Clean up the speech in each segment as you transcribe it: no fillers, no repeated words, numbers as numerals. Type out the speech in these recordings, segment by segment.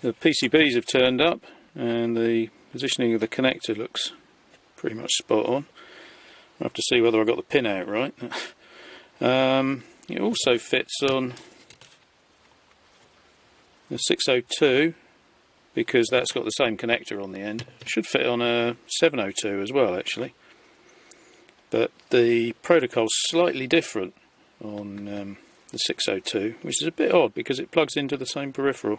The PCBs have turned up and the positioning of the connector looks pretty much spot on. I'll have to see whether I got the pin out right. It also fits on the 602 because that's got the same connector on the end. It should fit on a 702 as well actually. But the protocol's slightly different on the 602, which is a bit odd because it plugs into the same peripheral.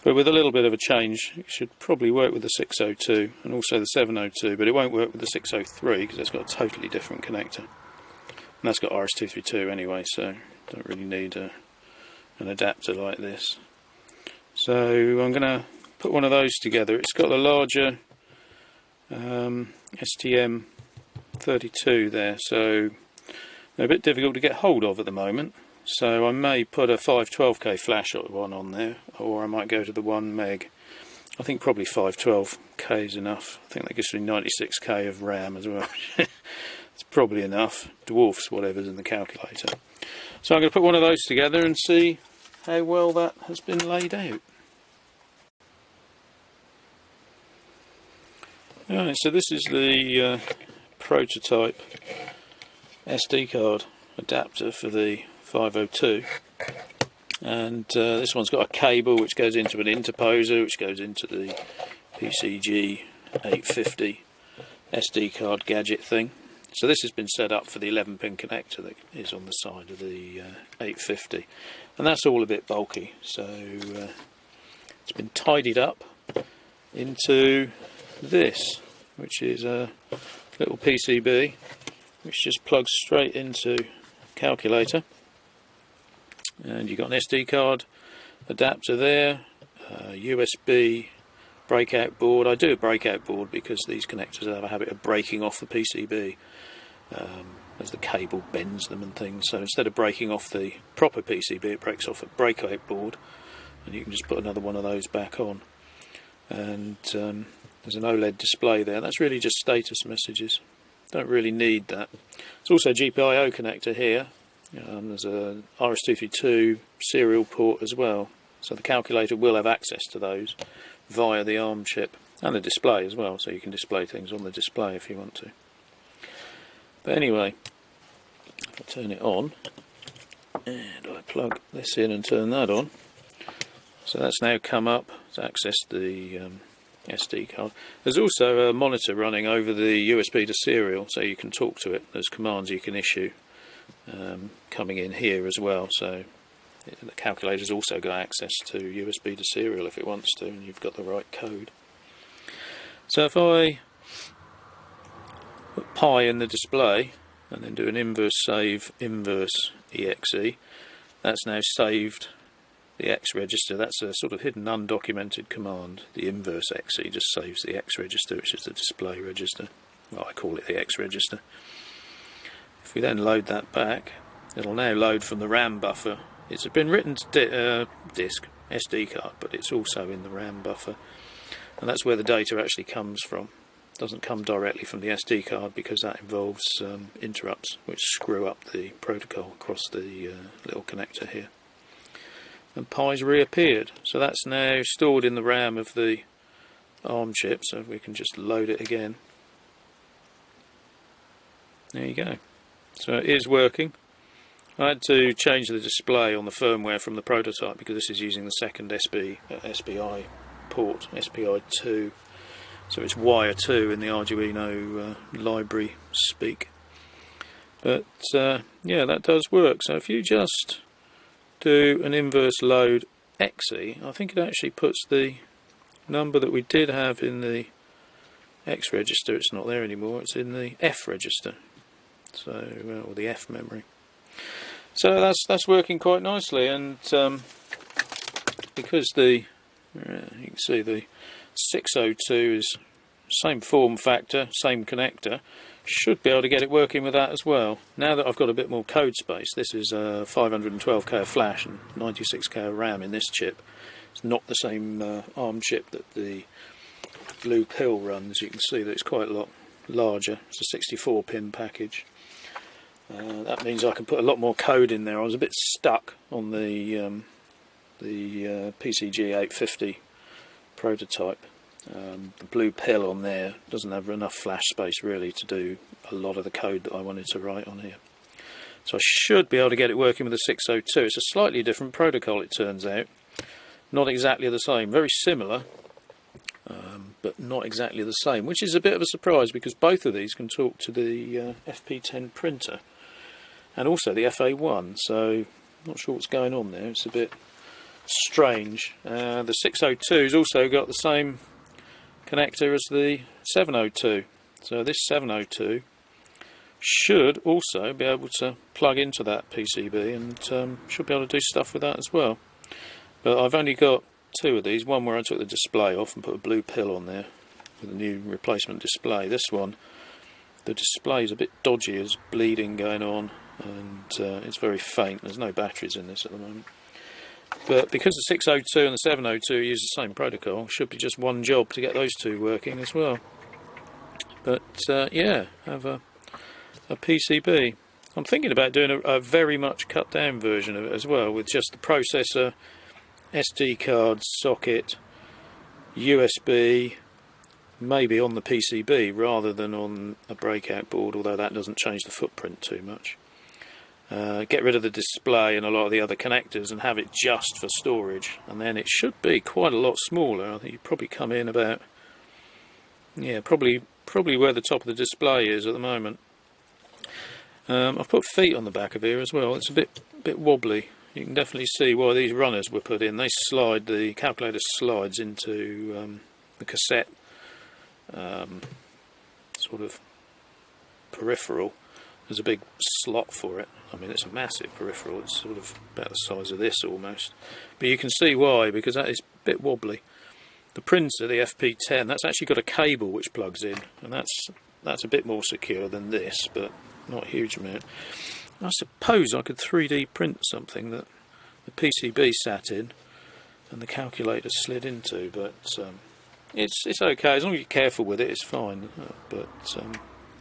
But with a little bit of a change, it should probably work with the 602 and also the 702, but it won't work with the 603 because it's got a totally different connector. And that's got RS-232 anyway, so don't really need an adapter like this. So I'm going to put one of those together. It's got the larger STM32 there, so they're a bit difficult to get hold of at the moment. So I may put a 512K flash one on there, or I might go to the 1 meg. I think probably 512K is enough. I think that gives me 96K of RAM as well. It's probably enough. Dwarfs whatever's in the calculator. So I'm going to put one of those together and see how well that has been laid out. Alright, so this is the prototype SD card adapter for the 502, and this one's got a cable which goes into an interposer which goes into the PCG 850 SD card gadget thing. So this has been set up for the 11-pin connector that is on the side of the 850, and that's all a bit bulky, so it's been tidied up into this, which is a little PCB which just plugs straight into calculator, and you've got an SD card adapter there, USB breakout board. I do a breakout board because these connectors have a habit of breaking off the PCB as the cable bends them and things, so instead of breaking off the proper PCB it breaks off a breakout board, and you can just put another one of those back on. And there's an OLED display there. That's really just status messages. Don't really need that. There's also a GPIO connector here. There's a RS-232 serial port as well, so the calculator will have access to those via the ARM chip, and the display as well, so you can display things on the display if you want to. But anyway, if I turn it on and I plug this in and turn that on, so that's now come up to access the SD card. There's also a monitor running over the USB to serial, so you can talk to it. There's commands you can issue coming in here as well, so the calculator's also got access to USB to serial if it wants to, and you've got the right code. So if I put pi in the display and then do an inverse save inverse exe, that's now saved the X register. That's a sort of hidden undocumented command. The inverse exe just saves the X register, which is the display register. Well, I call it the X register. If we then load that back, it'll now load from the RAM buffer. It's been written to disk, SD card, but it's also in the RAM buffer, and that's where the data actually comes from. It doesn't come directly from the SD card because that involves interrupts which screw up the protocol across the little connector here. And pi's reappeared, so that's now stored in the RAM of the ARM chip, so we can just load it again. There you go. So it is working. I had to change the display on the firmware from the prototype because this is using the second SPI port, SPI2, so it's wire 2 in the Arduino library speak. But yeah, that does work. So if you just do an inverse load exe, I think it actually puts the number that we did have in the X register, it's not there anymore, it's in the F register, so or the F memory. So that's working quite nicely, and because the you can see the 602 is same form factor, same connector, should be able to get it working with that as well. Now that I've got a bit more code space, this is 512K of flash and 96K of RAM in this chip. It's not the same ARM chip that the Blue Pill runs. You can see that it's quite a lot larger. It's a 64-pin package. That means I can put a lot more code in there. I was a bit stuck on the the PCG 850 prototype. The blue pill on there doesn't have enough flash space really to do a lot of the code that I wanted to write on here. So I should be able to get it working with the 602. It's a slightly different protocol, it turns out. Not exactly the same, very similar, but not exactly the same, which is a bit of a surprise because both of these can talk to the FP10 printer and also the FA1, so not sure what's going on there. It's a bit strange. The 602's also got the same connector as the 702, so this 702 should also be able to plug into that PCB and should be able to do stuff with that as well. But I've only got two of these, one where I took the display off and put a blue pill on there with a new replacement display. This one, the display is a bit dodgy, there's bleeding going on and it's very faint. There's no batteries in this at the moment. But because the 602 and the 702 use the same protocol, it should be just one job to get those two working as well. But yeah, have a PCB. I'm thinking about doing a very much cut down version of it as well, with just the processor, SD card, socket, USB, maybe on the PCB rather than on a breakout board, although that doesn't change the footprint too much. Get rid of the display and a lot of the other connectors and have it just for storage, and then it should be quite a lot smaller. I think you probably come in about, yeah, probably where the top of the display is at the moment. I've put feet on the back of here as well. It's a bit wobbly. You can definitely see why these runners were put in. They slide, the calculator slides into the cassette sort of peripheral. There's a big slot for it. I mean, it's a massive peripheral. It's sort of about the size of this almost. But you can see why, because that is a bit wobbly. The printer, the FP10, that's actually got a cable which plugs in, and that's a bit more secure than this, but not a huge amount. I suppose I could 3D print something that the PCB sat in and the calculator slid into, but it's okay as long as you're careful with it. It's fine.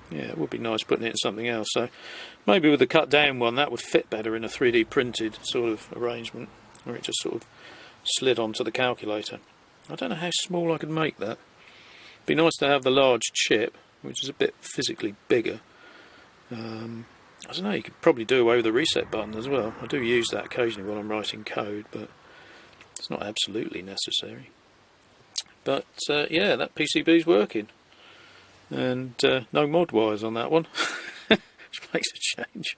Yeah, it would be nice putting it in something else. So maybe with the cut down one, that would fit better in a 3D printed sort of arrangement, where it just sort of slid onto the calculator. I don't know how small I could make that. It'd be nice to have the large chip, which is a bit physically bigger. I don't know, you could probably do away with the reset button as well. I do use that occasionally when I'm writing code, but it's not absolutely necessary. But yeah, that PCB's working. And no mod wires on that one, which makes a change.